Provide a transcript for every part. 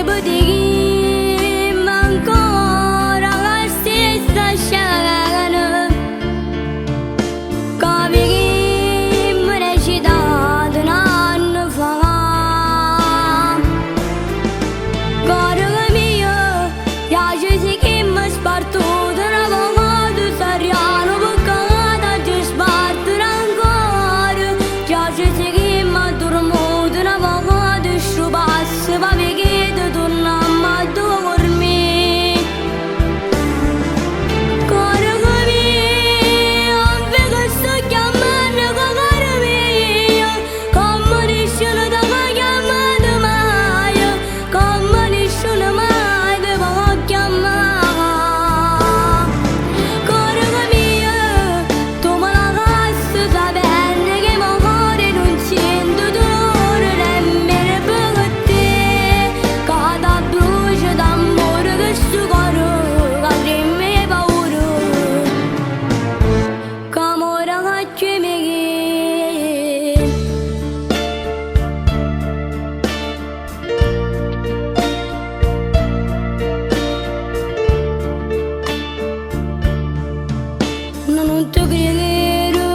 budigim ancora la stessa scena. Capì me ne citato un anno fa. Caro mio, piace sì che mi spartuto una volta sariano boccata ti spartuto ancora. Piace sì che mi addormuto una volta sciupasse va che torniamo a dormire. Caro mio, vedo che sto chiamando caro mio, come nessuno ti va chiamando mai, come nessuno mai ti va chiamare. Caro mio, tu me la casti sapendo che mi cuore non sento dolore nemmeno per te. Cada brucia d'amore che sto cuore che mi hai paura, che amore che mi chiedi. Non ti credo,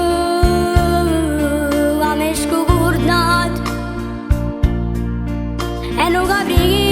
ma mi scordato e non capisco.